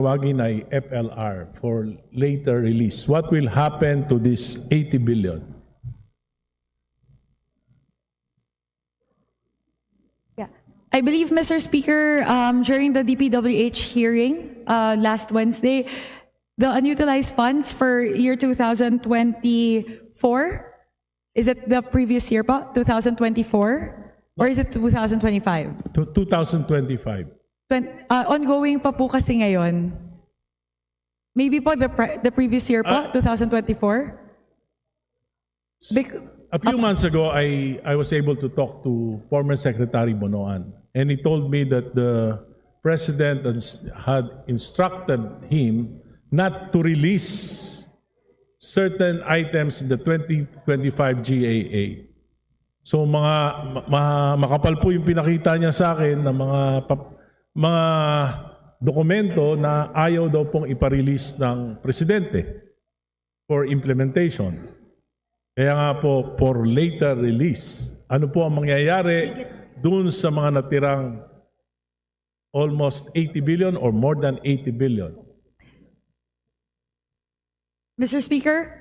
tawagin ay FLR for later release. What will happen to this 80 billion? Yeah. I believe, Mr. Speaker, during the DPWH hearing last Wednesday, the unutilized funds for year 2024, is it the previous year pa, 2024? Or is it 2025? 2025. Ongoing pa po kasi ngayon. Maybe po the previous year po, 2024? A few months ago, I was able to talk to former Secretary Bonoan, and he told me that the President had instructed him not to release certain items in the 2025 GAA. So makapal po yung pinakita niya sa akin na mga dokumento na ayaw daw pong iparelease ng presidente for implementation. Kaya nga po, for later release. Ano po ang mangyayari dun sa mga natirang almost 80 billion or more than 80 billion? Mr. Speaker,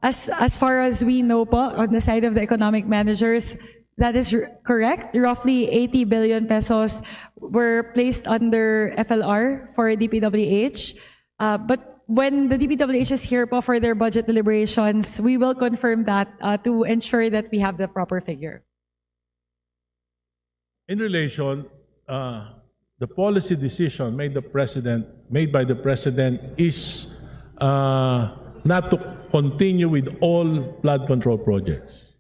as far as we know po, on the side of the economic managers, that is correct. Roughly 80 billion pesos were placed under FLR for DPWH. But when the DPWH is here po for their budget deliberations, we will confirm that to ensure that we have the proper figure. In relation, the policy decision made by the president is not to continue with all flood control projects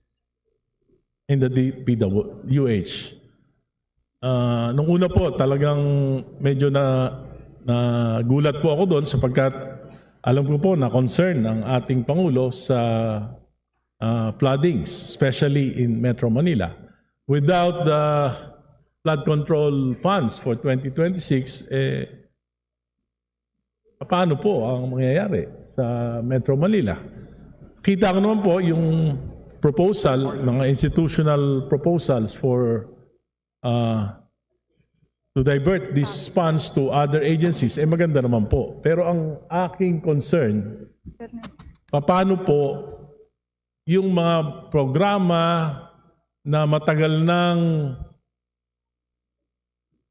in the DPWH. Nung una po, talagang medyo na gulat po ako doon sapagkat alam ko po na concern ng ating Pangulo sa floodings, especially in Metro Manila. Without the flood control funds for 2026, paano po ang mangyayari sa Metro Manila? Kita ko naman po yung proposal, mga institutional proposals for to divert these funds to other agencies, maganda naman po. Pero ang aking concern, paano po yung mga programa na matagal nang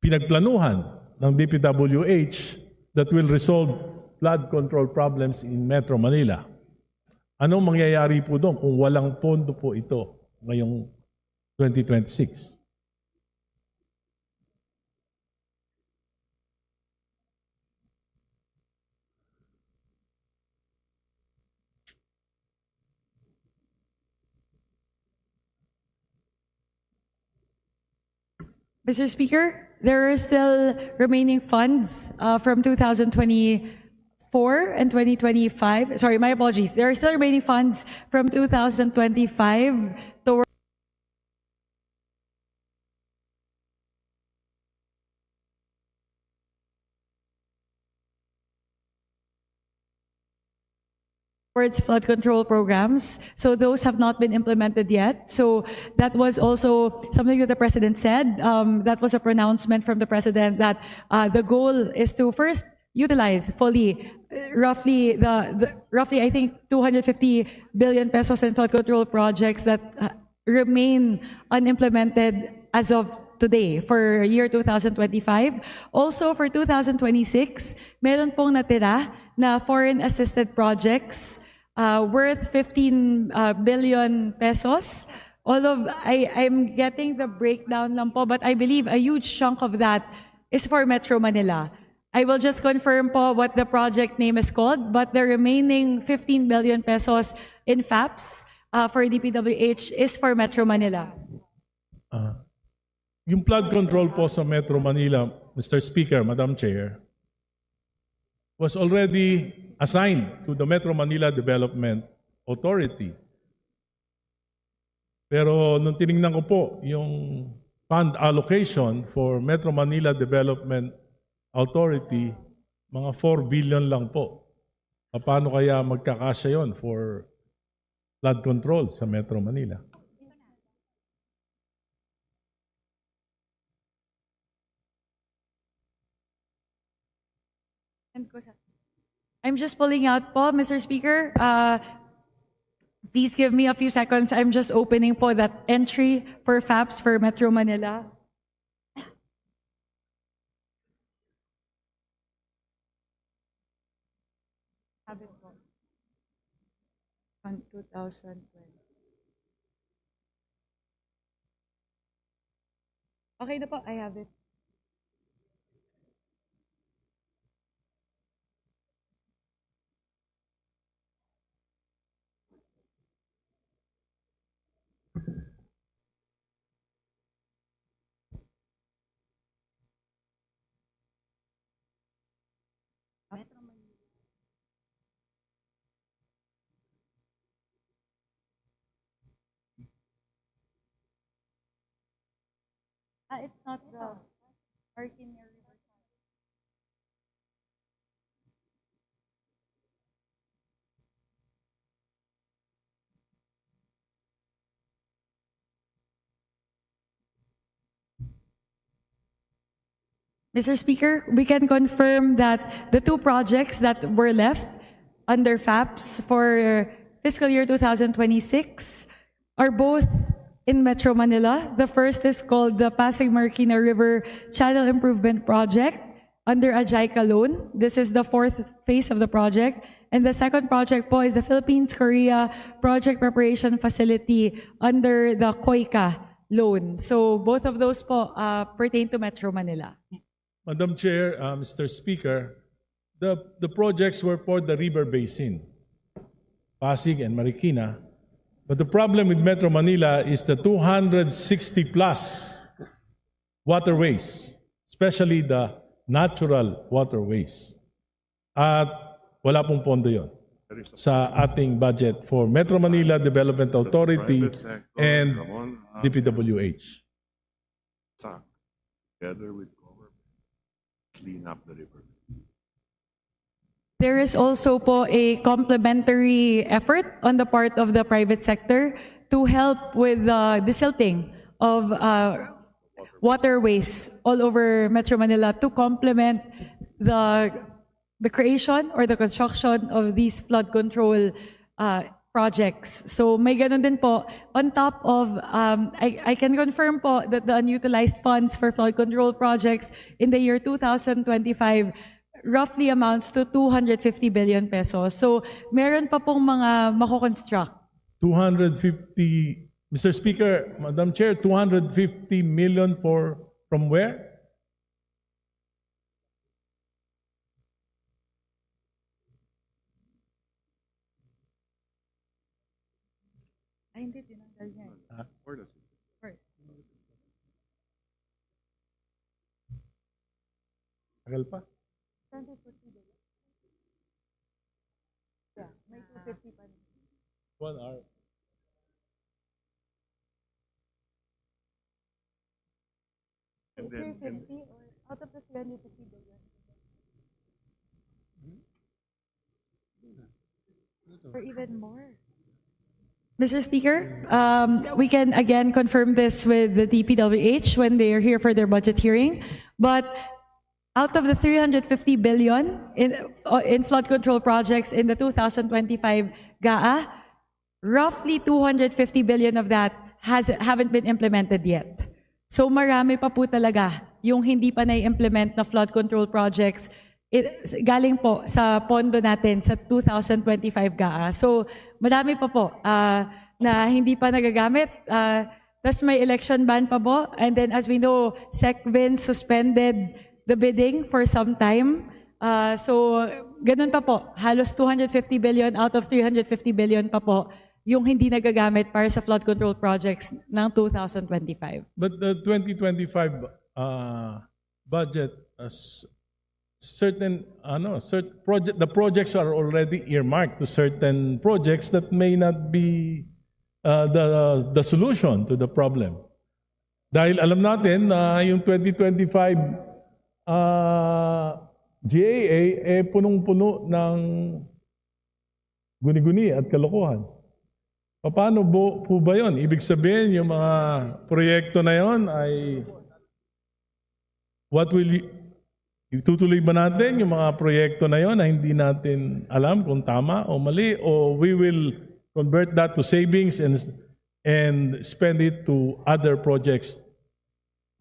pinagplanuhan ng DPWH that will resolve flood control problems in Metro Manila. Anong mangyayari po doon kung walang pondo po ito ngayong 2026? Mr. Speaker, there are still remaining funds from 2024 and 2025. Sorry, my apologies. There are still remaining funds from 2025 towards flood control programs. So those have not been implemented yet. So that was also something that the President said. That was a pronouncement from the President that the goal is to first utilize fully roughly roughly I think 250 billion pesos in flood control projects that remain unimplemented as of today for year 2025. Also for 2026, meron pong natira na foreign assisted projects worth 15 billion pesos. I'm getting the breakdown lang po, but I believe a huge chunk of that is for Metro Manila. I will just confirm po what the project name is called, but the remaining 15 billion pesos in FAPS for DPWH is for Metro Manila. Yung flood control po sa Metro Manila, Mr. Speaker, Madam Chair, was already assigned to the Metro Manila Development Authority. Pero nung tinignan ko po yung fund allocation for Metro Manila Development Authority, mga 4 billion lang po. Paano kaya magkakasya yon for flood control sa Metro Manila? I'm just pulling out po, Mr. Speaker. Please give me a few seconds. I'm just opening po that entry for FAPS for Metro Manila. Sabi po, on 2020. Okay na po, I have it. It's not the Arkin River. Mr. Speaker, we can confirm that the two projects that were left under FAPS for fiscal year 2026 are both in Metro Manila. The first is called the Pasig Marikina River Channel Improvement Project under a JICA loan. This is the fourth phase of the project. And the second project po is the Philippines-Korea Project Preparation Facility under the COICA loan. So both of those po pertain to Metro Manila. Madam Chair, Mr. Speaker, the projects were for the river basin, Pasig and Marikina. But the problem with Metro Manila is the 260 plus waterways, especially the natural waterways. At wala pong pondo yon sa ating budget for Metro Manila Development Authority and DPWH. Together with government, clean up the river. There is also po a complementary effort on the part of the private sector to help with the desilting of waterways all over Metro Manila to complement the creation or the construction of these flood control projects. So may ganun din po. On top of, I can confirm po that the unutilized funds for flood control projects in the year 2025 roughly amounts to 250 billion pesos. So meron pa pong mga mako-construct. 250, Mr. Speaker, Madam Chair, 250 million from where? Ay, hindi, tinanggal niya. Where does it? Tagal pa? Yeah, may 250 pa. 1 hour. And then, 350 or out of the 350 billion? Or even more? Mr. Speaker, we can again confirm this with the DPWH when they are here for their budget hearing. But out of the 350 billion in flood control projects in the 2025 GAA, roughly 250 billion of that haven't been implemented yet. So marami pa po talaga yung hindi pa na-implement na flood control projects galing po sa pondo natin sa 2025 GAA. So madami pa po na hindi pa nagagamit. Tapos may election ban pa po. And then as we know, SecVin suspended the bidding for some time. So ganun pa po. Halos 250 billion out of 350 billion pa po yung hindi nagagamit para sa flood control projects ng 2025. But the 2025 budget, certain the projects are already earmarked to certain projects that may not be the solution to the problem. Dahil alam natin na yung 2025 GAA punong-puno ng guni-guni at kalokohan. Paano po ba yun? Ibig sabihin, yung mga proyekto na yon ay what will you, Itutuloy ba natin yung mga proyekto na yon na hindi natin alam kung tama o mali, o we will convert that to savings and spend it to other projects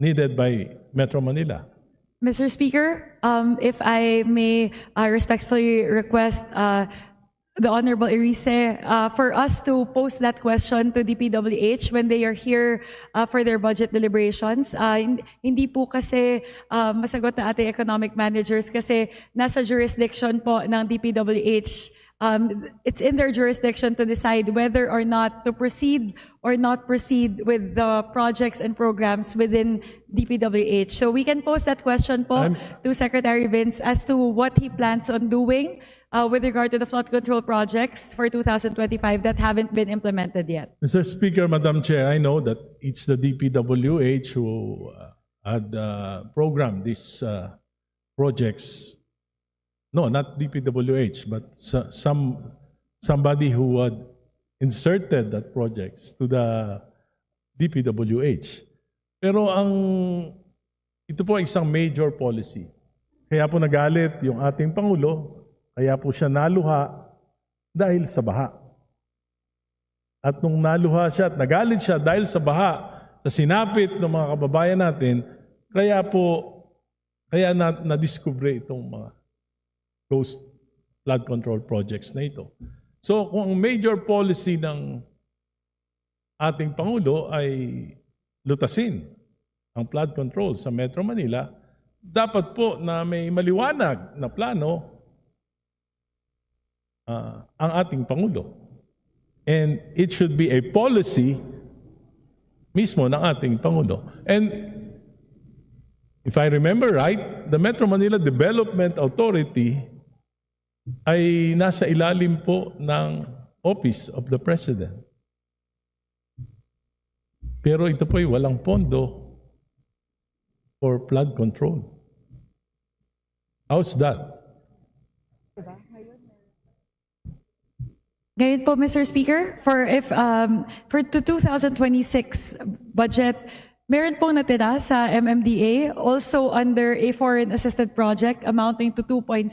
needed by Metro Manila? Mr. Speaker, if I may respectfully request the Honorable Erice for us to post that question to DPWH when they are here for their budget deliberations. Hindi po kasi masagot na ating economic managers kasi nasa jurisdiction po ng DPWH. It's in their jurisdiction to decide whether or not to proceed or not proceed with the projects and programs within DPWH. So we can pose that question po to Secretary Vince as to what he plans on doing with regard to the flood control projects for 2025 that haven't been implemented yet. Mr. Speaker, Madam Chair, I know that it's the DPWH who had programmed these projects. No, not DPWH, but somebody who had inserted that projects to the DPWH. Pero ito po isang major policy. Kaya po nagalit yung ating Pangulo, kaya po siya naluha dahil sa baha. At nung naluha siya at nagalit siya dahil sa baha, sa sinapit ng mga kababayan natin, kaya na-discover itong mga ghost flood control projects na ito. So kung ang major policy ng ating Pangulo ay lutasin ang flood control sa Metro Manila, dapat po na may maliwanag na plano ang ating Pangulo. And it should be a policy mismo ng ating Pangulo. And if I remember right, the Metro Manila Development Authority ay nasa ilalim po ng Office of the President. Pero ito po ay walang pondo for flood control. How's that? Ngayon po, Mr. Speaker, for 2026 budget, meron pong natira sa MMDA also under a foreign assisted project amounting to 2.6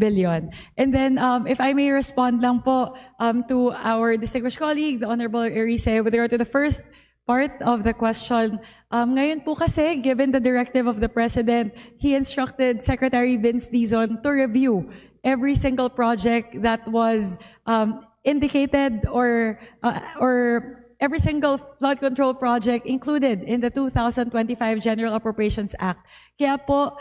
billion. And then, if I may respond lang po to our distinguished colleague, the Honorable Erice, with regard to the first part of the question. Ngayon po kasi, given the directive of the President, he instructed Secretary Vince Dizon to review every single project that was indicated or every single flood control project included in the 2025 General Appropriations Act. Kaya po,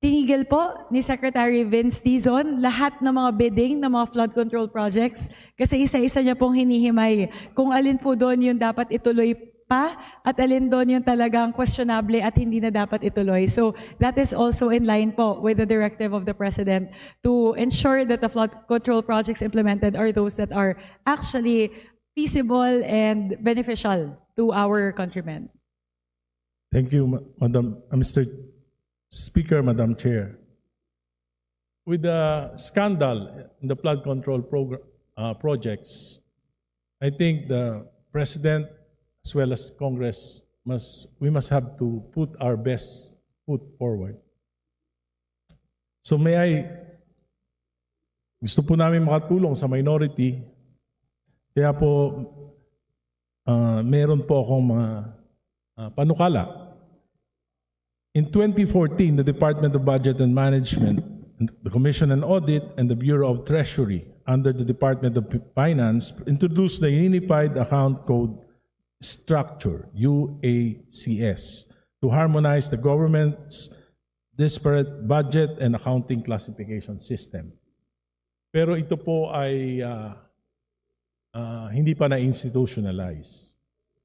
tinigil po ni Secretary Vince Dizon lahat ng mga bidding ng mga flood control projects kasi isa-isa niya pong hinihimay kung alin po doon yung dapat ituloy pa at alin doon yung talagang questionable at hindi na dapat ituloy. So that is also in line po with the directive of the President to ensure that the flood control projects implemented are those that are actually feasible and beneficial to our countrymen. Thank you, Mr. Speaker, Madam Chair. With the scandal in the flood control projects, I think the President as well as Congress we must have to put our best foot forward. So gusto po namin makatulong sa minority, kaya po meron po akong mga panukala. In 2014, the Department of Budget and Management, the Commission on Audit, and the Bureau of Treasury under the Department of Finance introduced the Unified Account Code Structure, UACS, to harmonize the government's disparate budget and accounting classification system. Pero ito po ay hindi pa na-institutionalize.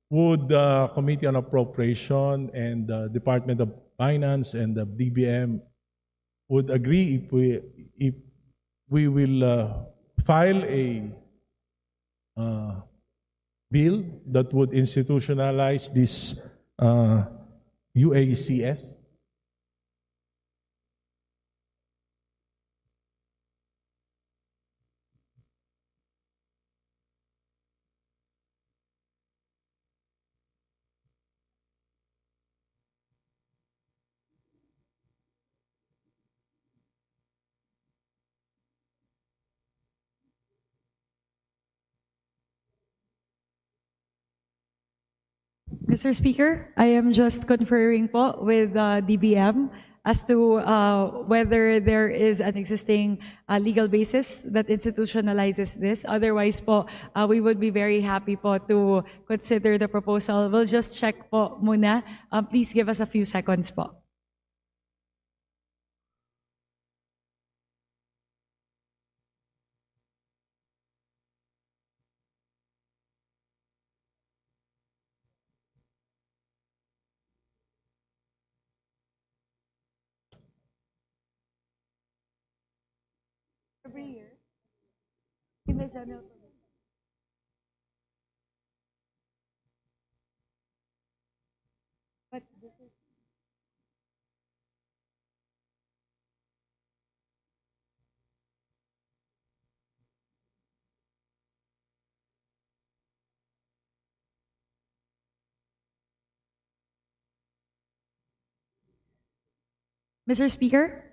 Would the Committee on Appropriation and the Department of Finance and the DBM would agree if we will file a bill that would institutionalize this UACS? Mr. Speaker, I am just conferring po with DBM as to whether there is an existing legal basis that institutionalizes this. Otherwise po, we would be very happy po to consider the proposal. We'll just check po muna. Please give us a few seconds po. Every year, in the general but this is Mr. Speaker,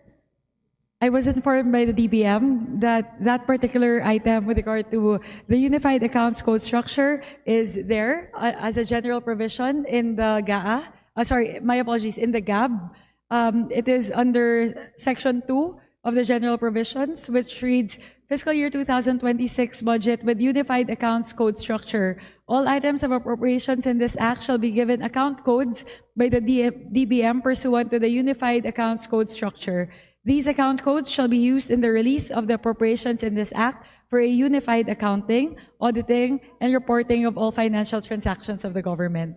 I was informed by the DBM that that particular item with regard to the Unified Accounts Code structure is there as a general provision in the GAA. Sorry, my apologies, in the GAB. It is under Section 2 of the General Provisions, which reads, Fiscal Year 2026 Budget with Unified Accounts Code Structure. All items of appropriations in this act shall be given account codes by the DBM pursuant to the Unified Accounts Code Structure. These account codes shall be used in the release of the appropriations in this act for a unified accounting, auditing, and reporting of all financial transactions of the government.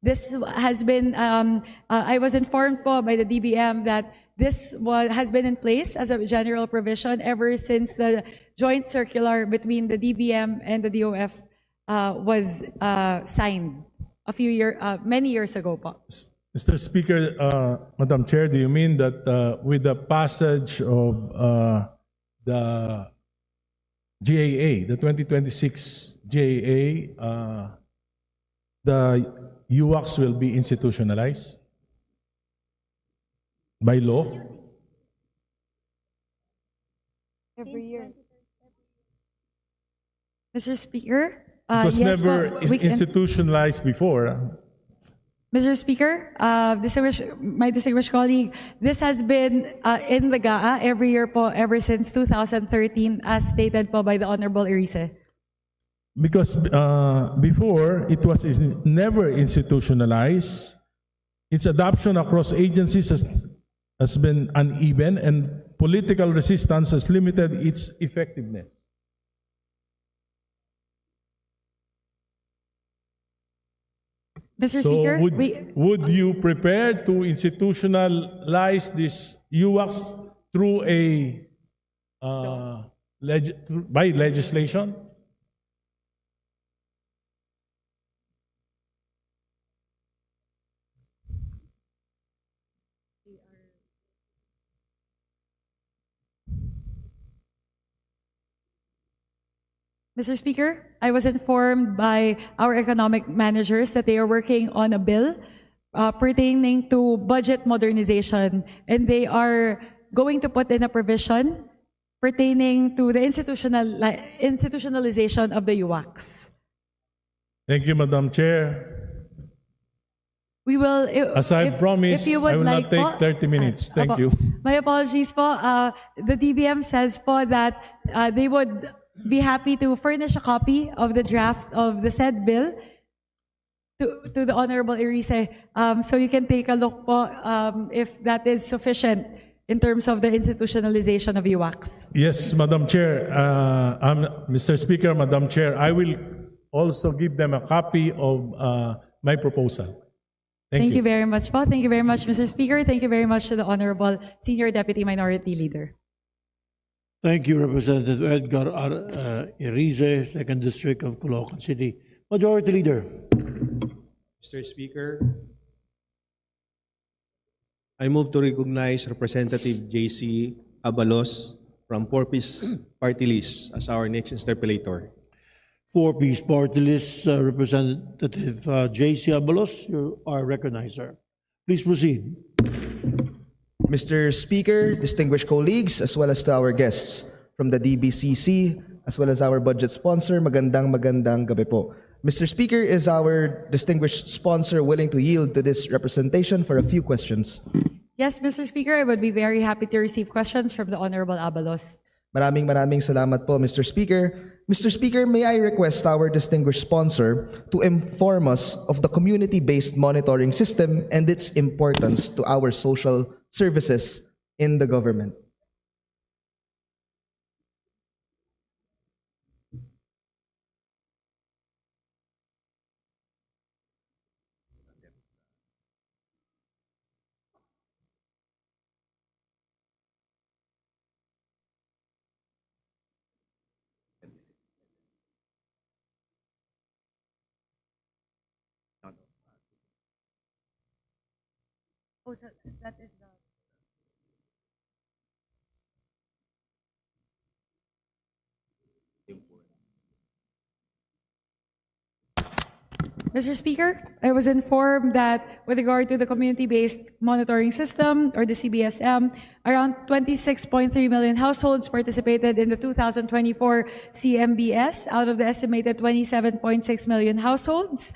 This has been, I was informed po by the DBM that this has been in place as a general provision ever since the joint circular between the DBM and the DOF was signed many years ago po. Mr. Speaker, Madam Chair, do you mean that with the passage of the GAA, the 2026 GAA, the UACs will be institutionalized by law? Every year. Mr. Speaker, It was yes, never po, we can- institutionalized before. Mr. Speaker, my distinguished colleague, this has been in the GAA every year po, ever since 2013, as stated po by the Honorable Erice. Because before, it was never institutionalized. Its adoption across agencies has been uneven, and political resistance has limited its effectiveness. Mr. So Speaker, would you prepare to institutionalize this UACs through by legislation? Mr. Speaker, I was informed by our economic managers that they are working on a bill pertaining to budget modernization, and they are going to put in a provision pertaining to the institutionalization of the UACs. Thank you, Madam Chair. We will, As I promised, if you would I will like not take 30 minutes. Thank Apo. you. My apologies po. The DBM says po that they would be happy to furnish a copy of the draft of the said bill to the Honorable Erice, so you can take a look po if that is sufficient in terms of the institutionalization of UACs. Yes, Madam Chair. Mr. Speaker, Madam Chair, I will also give them a copy of my proposal. Thank you very much po. Thank you very much, Mr. Speaker. Thank you very much to the Honorable Senior Deputy Minority Leader. Thank you, Representative Edgar Erice, 2nd District of Caloocan City. Majority Leader. Mr. Speaker, I move to recognize Representative J.C. Abalos from 4-Piece Party List as our next interpellator. 4-Piece Party List, Representative J.C. Abalos, you are recognized, sir. Please proceed. Mr. Speaker, distinguished colleagues, as well as to our guests from the DBCC, as well as our budget sponsor, magandang gabi po. Mr. Speaker, is our distinguished sponsor willing to yield to this representation for a few questions? Yes, Mr. Speaker, I would be very happy to receive questions from the Honorable Abalos. Maraming salamat po, Mr. Speaker. Mr. Speaker, may I request our distinguished sponsor to inform us of the community-based monitoring system and its importance to our social services in the government. Oh, so that is the... Mr. Speaker, I was informed that with regard to the community-based monitoring system, or the CBSM, around 26.3 million households participated in the 2024 CMBS out of the estimated 27.6 million households.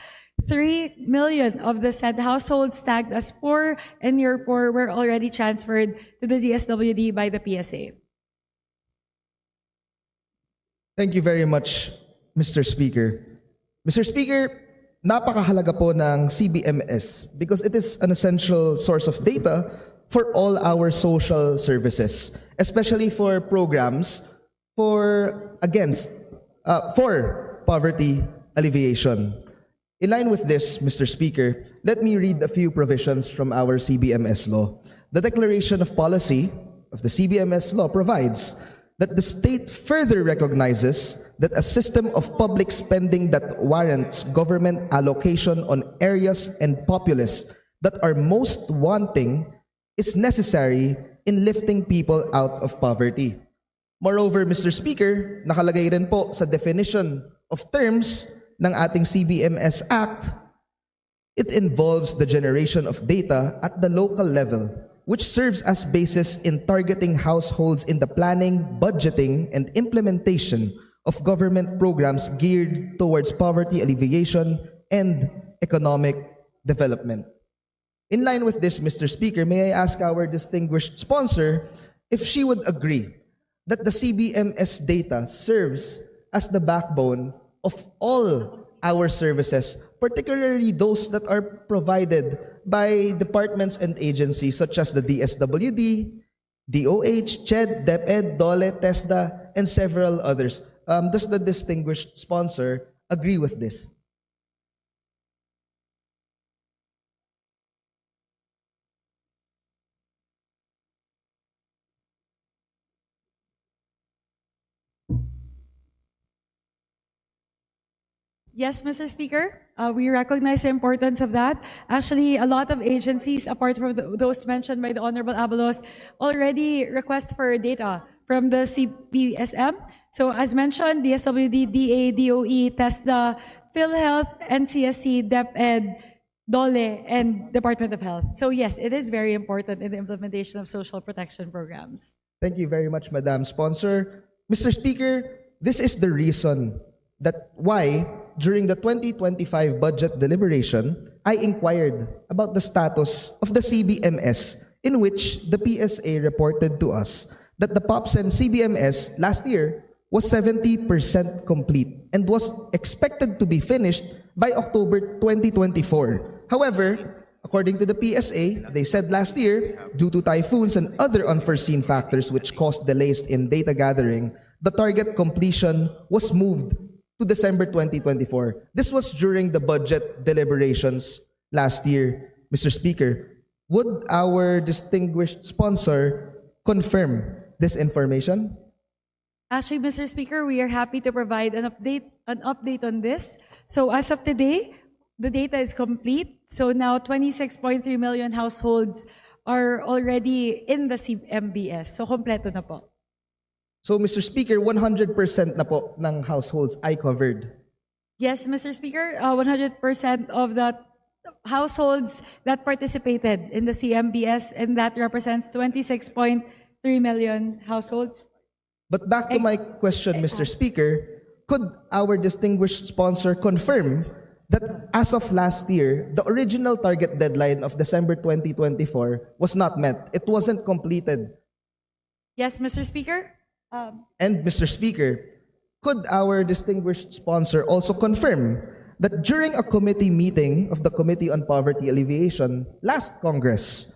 3 million of the said households tagged as poor and near poor were already transferred to the DSWD by the PSA. Thank you very much, Mr. Speaker. Mr. Speaker, napakahalaga po ng CBMS because it is an essential source of data for all our social services, especially for programs for poverty alleviation. In line with this, Mr. Speaker, let me read a few provisions from our CBMS law. The declaration of policy of the CBMS law provides that the state further recognizes that a system of public spending that warrants government allocation on areas and populace that are most wanting is necessary in lifting people out of poverty. Moreover, Mr. Speaker, nakalagay rin po sa definition of terms ng ating CBMS Act, it involves the generation of data at the local level, which serves as basis in targeting households in the planning, budgeting, and implementation of government programs geared towards poverty alleviation and economic development. In line with this, Mr. Speaker, may I ask our distinguished sponsor if she would agree that the CBMS data serves as the backbone of all our services, particularly those that are provided by departments and agencies such as the DSWD, DOH, CHED, DepEd, DOLE, TESDA, and several others. Does the distinguished sponsor agree with this? Yes, Mr. Speaker, we recognize the importance of that. Actually, a lot of agencies, apart from those mentioned by the Honorable Abalos, already request for data from the CBSM. So as mentioned, DSWD, DA, DOE, TESDA, PhilHealth, NCSC, DepEd, DOLE, and Department of Health. So yes, it is very important in the implementation of social protection programs. Thank you very much, Madam Sponsor. Mr. Speaker, this is the reason that why during the 2025 budget deliberation, I inquired about the status of the CBMS, in which the PSA reported to us that the POPSEN CBMS last year was 70% complete and was expected to be finished by October 2024. However, according to the PSA, they said last year, due to typhoons and other unforeseen factors which caused delays in data gathering, the target completion was moved to December 2024. This was during the budget deliberations last year. Mr. Speaker, would our distinguished sponsor confirm this information? Actually, Mr. Speaker, we are happy to provide an update on this. So as of today, the data is complete. So now 26.3 million households are already in the CMBS. So kompleto na po. So, Mr. Speaker, 100% na po ng households ay covered. Yes, Mr. Speaker, 100% of the households that participated in the CMBS, and that represents 26.3 million households. But back to my question, Mr. Speaker, could our distinguished sponsor confirm that as of last year, the original target deadline of December 2024 was not met? It wasn't completed. Yes, Mr. Speaker. And Mr. Speaker, could our distinguished sponsor also confirm that during a committee meeting of the Committee on Poverty Alleviation last Congress,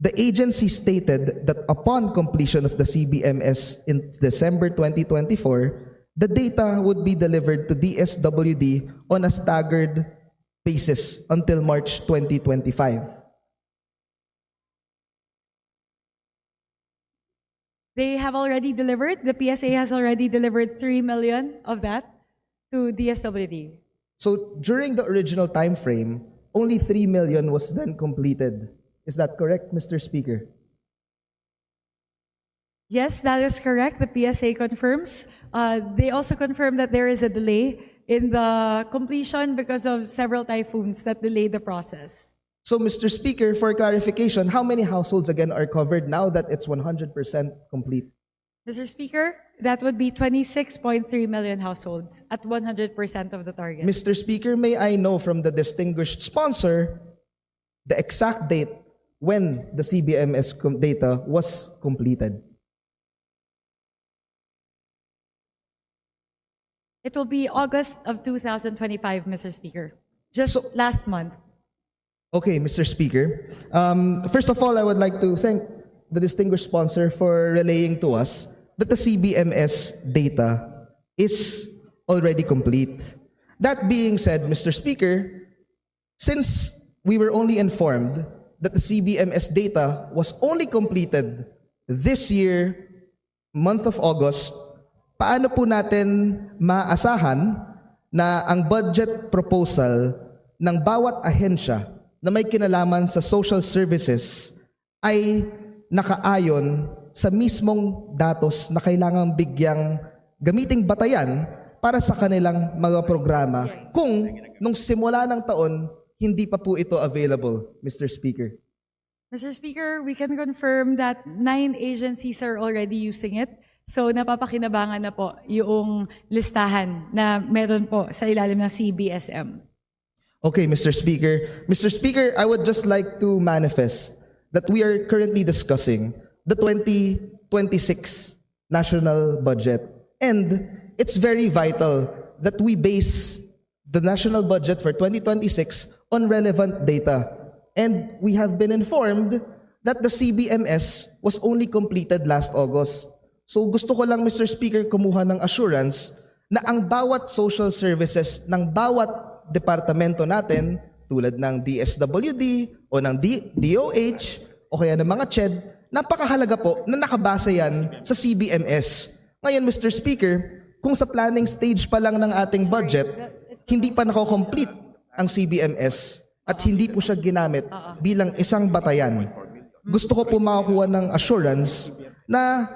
the agency stated that upon completion of the CBMS in December 2024, the data would be delivered to DSWD on a staggered basis until March 2025? They have already delivered. The PSA has already delivered 3 million of that to DSWD. So during the original time frame, only 3 million was then completed. Is that correct, Mr. Speaker? Yes, that is correct. The PSA confirms. They also confirm that there is a delay in the completion because of several typhoons that delayed the process. So, Mr. Speaker, for clarification, how many households again are covered now that it's 100% complete? Mr. Speaker, that would be 26.3 million households at 100% of the target. Mr. Speaker, may I know from the distinguished sponsor the exact date when the CBMS data was completed? It will be August of 2025, Mr. Speaker. Just last month. Okay, Mr. Speaker. First of all, I would like to thank the distinguished sponsor for relaying to us that the CBMS data is already complete. That being said, Mr. Speaker, since we were only informed that the CBMS data was only completed this year, month of August, paano po natin maasahan na ang budget proposal ng bawat ahensya na may kinalaman sa social services ay nakaayon sa mismong datos na kailangang bigyang gamiting batayan para sa kanilang mga programa kung nung simula ng taon, hindi pa po ito available, Mr. Speaker? Mr. Speaker, we can confirm that 9 agencies are already using it. So napapakinabangan na po yung listahan na meron po sa ilalim ng CBSM. Okay, Mr. Speaker. Mr. Speaker, I would just like to manifest that we are currently discussing the 2026 national budget. And it's very vital that we base the national budget for 2026 on relevant data. And we have been informed that the CBMS was only completed last August. So gusto ko lang, Mr. Speaker, kumuha ng assurance na ang bawat social services ng bawat departamento natin, tulad ng DSWD o ng DOH o kaya ng mga CHED, napakahalaga po na nakabasa yan sa CBMS. Ngayon, Mr. Speaker, kung sa planning stage pa lang ng ating budget, hindi pa nako-complete ang CBMS at hindi po siya ginamit bilang isang batayan, gusto ko po makakuha ng assurance na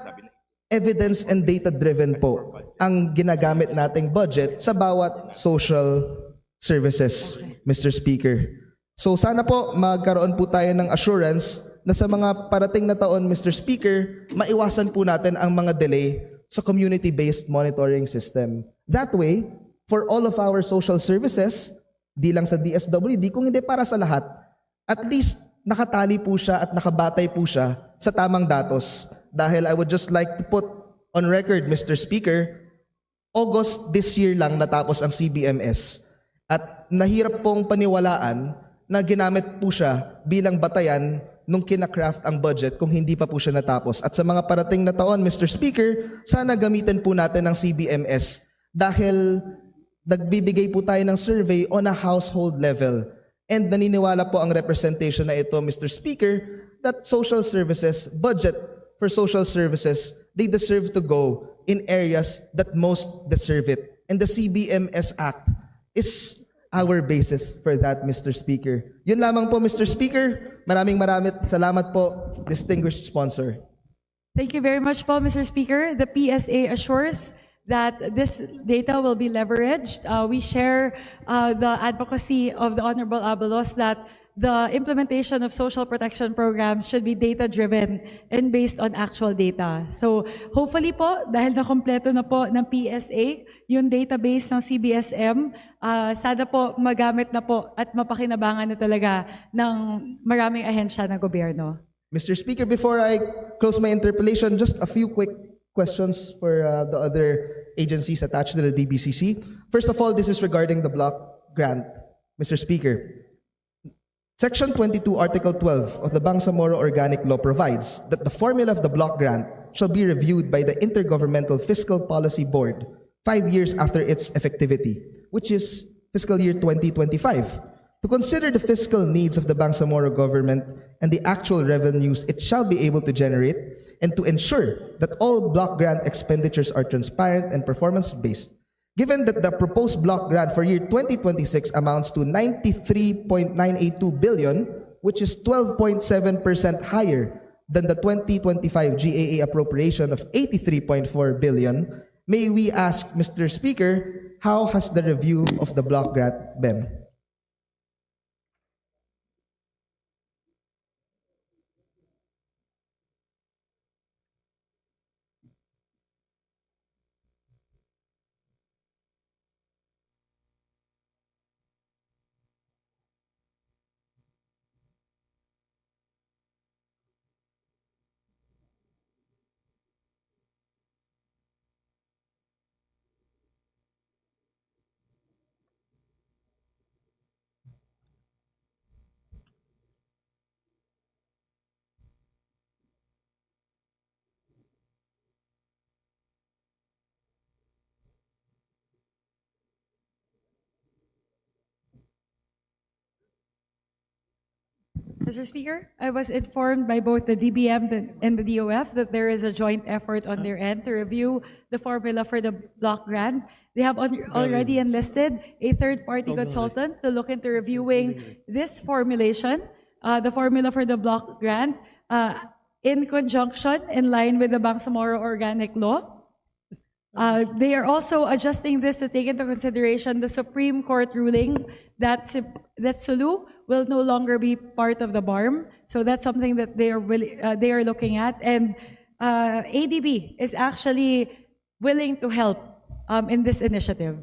evidence and data-driven po ang ginagamit nating budget sa bawat social services, Mr. Speaker. So sana po magkaroon po tayo ng assurance na sa mga parating na taon, Mr. Speaker, maiwasan po natin ang mga delay sa community-based monitoring system. That way, for all of our social services, di lang sa DSWD, kung hindi para sa lahat, at least nakatali po siya at nakabatay po siya sa tamang datos. Dahil I would just like to put on record, Mr. Speaker, August this year lang natapos ang CBMS. At nahirap pong paniwalaan na ginamit po siya bilang batayan nung kinakraft ang budget kung hindi pa po siya natapos. At sa mga parating na taon, Mr. Speaker, sana gamitin po natin ang CBMS dahil nagbibigay po tayo ng survey on a household level. And naniniwala po ang representation na ito, Mr. Speaker, that social services, budget for social services, they deserve to go in areas that most deserve it. And the CBMS Act is our basis for that, Mr. Speaker. Yun lamang po, Mr. Speaker. Maraming salamat po, distinguished sponsor. Thank you very much po, Mr. Speaker. The PSA assures that this data will be leveraged. We share the advocacy of the Honorable Abalos that the implementation of social protection programs should be data-driven and based on actual data. So hopefully po, dahil nakompleto na po ng PSA, yung database ng CBSM, sana po magamit na po at mapakinabangan na talaga ng maraming ahensya ng gobyerno. Mr. Speaker, before I close my interpellation, just a few quick questions for the other agencies attached to the DBCC. First of all, this is regarding the block grant. Mr. Speaker, Section 22, Article 12 of the Bangsamoro Organic Law provides that the formula of the block grant shall be reviewed by the Intergovernmental Fiscal Policy Board 5 years after its effectivity, which is fiscal year 2025. To consider the fiscal needs of the Bangsamoro government and the actual revenues it shall be able to generate, and to ensure that all block grant expenditures are transparent and performance-based. Given that the proposed block grant for year 2026 amounts to 93.982 billion, which is 12.7% higher than the 2025 GAA appropriation of 83.4 billion, may we ask, Mr. Speaker, how has the review of the block grant been? Mr. Speaker, I was informed by both the DBM and the DOF that there is a joint effort on their end to review the formula for the block grant. They have already enlisted a third-party consultant to look into reviewing this formulation, the formula for the block grant, in conjunction, in line with the Bangsamoro Organic Law. They are also adjusting this to take into consideration the Supreme Court ruling that Sulu will no longer be part of the BARM. So that's something that they are looking at. And ADB is actually willing to help in this initiative.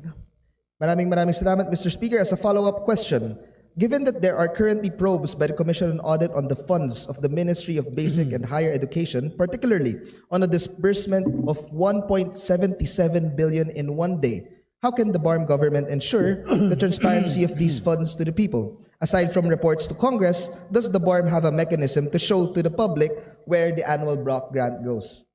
Maraming salamat, Mr. Speaker. As a follow-up question, given that there are currently probes by the Commission on Audit on the funds of the Ministry of Basic and Higher Education, particularly on a disbursement of 1.77 billion in one day, how can the BARM government ensure the transparency of these funds to the people? Aside from reports to Congress, does the BARM have a mechanism to show to the public where the annual block grant goes?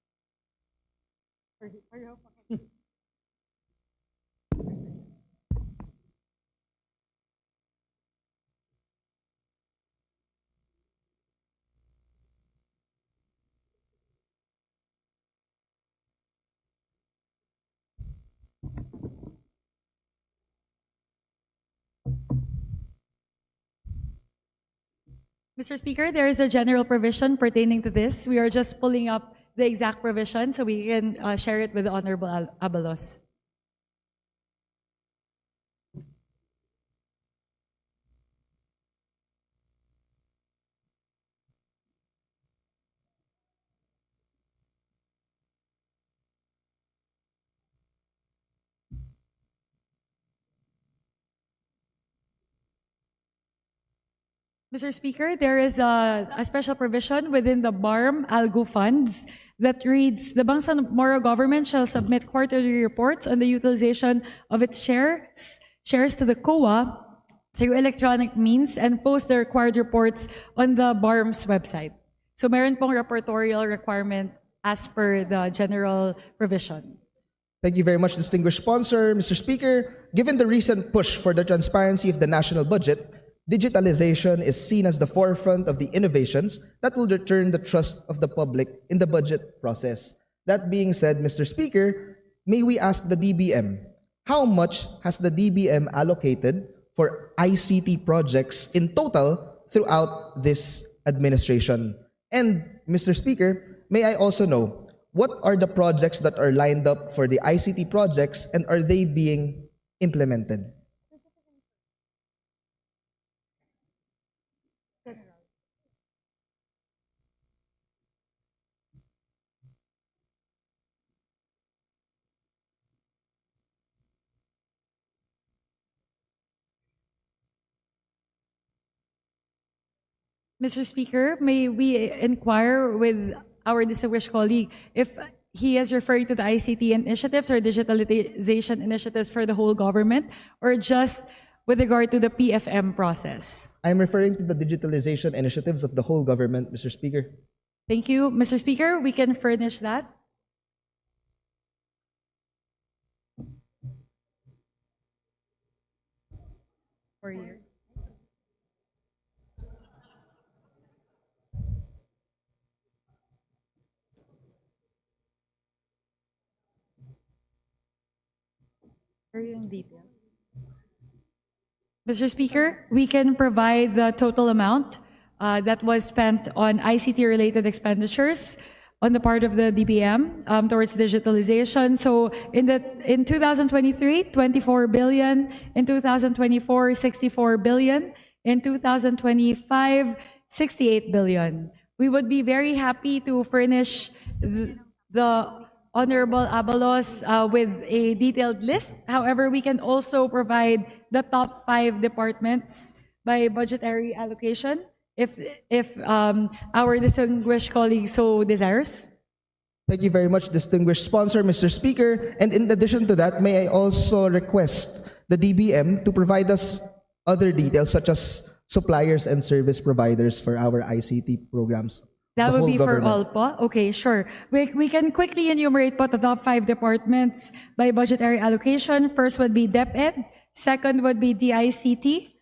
Mr. Speaker, there is a general provision pertaining to this. We are just pulling up the exact provision so we can share it with the Honorable Abalos. Mr. Speaker, there is a special provision within the BARM ALGO funds that reads, the Bangsamoro government shall submit quarterly reports on the utilization of its shares to the COA through electronic means and post the required reports on the BARM's website. So meron pong reportorial requirement as per the general provision. Thank you very much, distinguished sponsor. Mr. Speaker, given the recent push for the transparency of the national budget, digitalization is seen as the forefront of the innovations that will return the trust of the public in the budget process. That being said, Mr. Speaker, may we ask the DBM, how much has the DBM allocated for ICT projects in total throughout this administration? And Mr. Speaker, may I also know, what are the projects that are lined up for the ICT projects and are they being implemented? Mr. Speaker, may we inquire with our distinguished colleague if he is referring to the ICT initiatives or digitalization initiatives for the whole government, or just with regard to the PFM process? I'm referring to the digitalization initiatives of the whole government, Mr. Speaker. Thank you, Mr. Speaker. We can furnish that. For years. Details. Mr. Speaker, we can provide the total amount that was spent on ICT-related expenditures on the part of the DBM towards digitalization. So in 2023, 24 billion. In 2024, 64 billion. In 2025, 68 billion. We would be very happy to furnish the Honorable Abalos with a detailed list. However, we can also provide the top 5 departments by budgetary allocation if our distinguished colleague so desires. Thank you very much, distinguished sponsor, Mr. Speaker. And in addition to that, may I also request the DBM to provide us other details such as suppliers and service providers for our ICT programs. That The would whole be for government. all po? Okay, sure. We can quickly enumerate po the top 5 departments by budgetary allocation. First would be DepEd. Second would be DICT.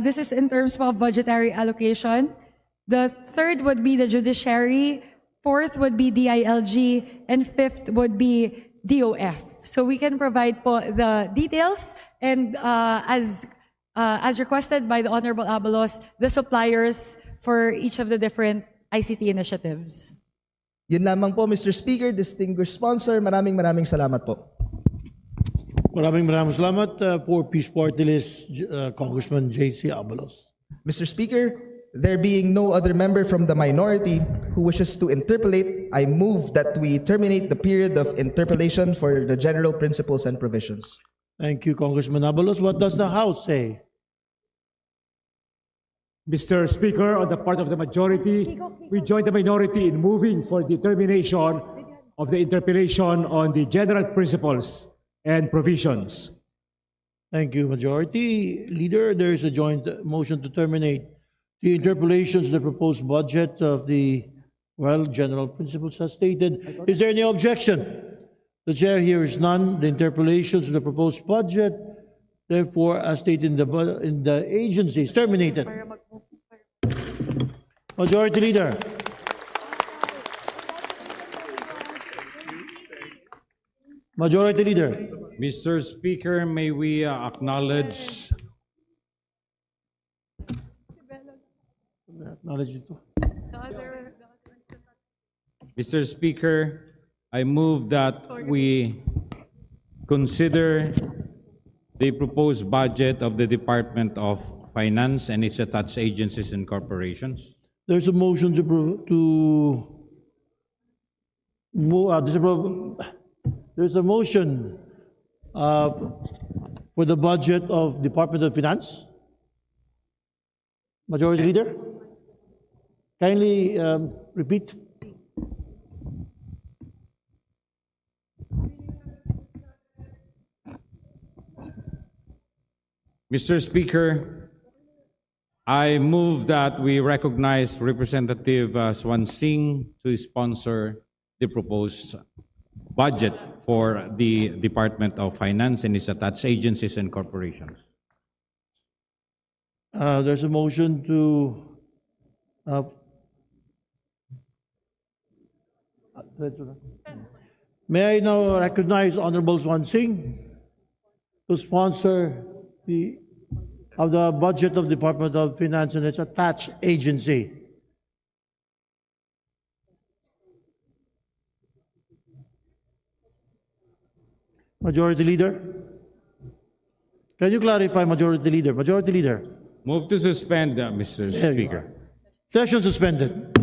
This is in terms of budgetary allocation. The third would be the judiciary. Fourth would be DILG. And fifth would be DOF. So we can provide po the details and as requested by the Honorable Abalos, the suppliers for each of the different ICT initiatives. Yun lamang po, Mr. Speaker, distinguished sponsor. Maraming salamat po. Maraming salamat for Peace Party List, Congressman J.C. Abalos. Mr. Speaker, there being no other member from the minority who wishes to interpolate, I move that we terminate the period of interpolation for the general principles and provisions. Thank you, Congressman Abalos. What does the House say? Mr. Speaker, on the part of the majority, we join the minority in moving for the termination of the interpellation on the general principles and provisions. Thank you, Majority Leader. There is a joint motion to terminate the interpolations of the proposed budget of the, general principles as stated. Is there any objection? The chair hears none. The interpolations of the proposed budget, therefore, as stated in the agency, is terminated. Majority Leader. Majority Leader. Mr. Speaker, may we acknowledge Acknowledge ito. Mr. Speaker, I move that we consider the proposed budget of the Department of Finance and its attached agencies and corporations. There's a motion there's a motion for the budget of Department of Finance. Majority Leader, kindly repeat. Mr. Speaker, I move that we recognize Representative Swan Singh to sponsor the proposed budget for the Department of Finance and its attached agencies and corporations. There's a motion to may I now recognize Honorable Swan Singh to sponsor the budget of Department of Finance and its attached agency. Majority Leader? Can you clarify, Majority Leader? Majority Leader? Move to suspend, Mr. There you Speaker. are. Session suspended.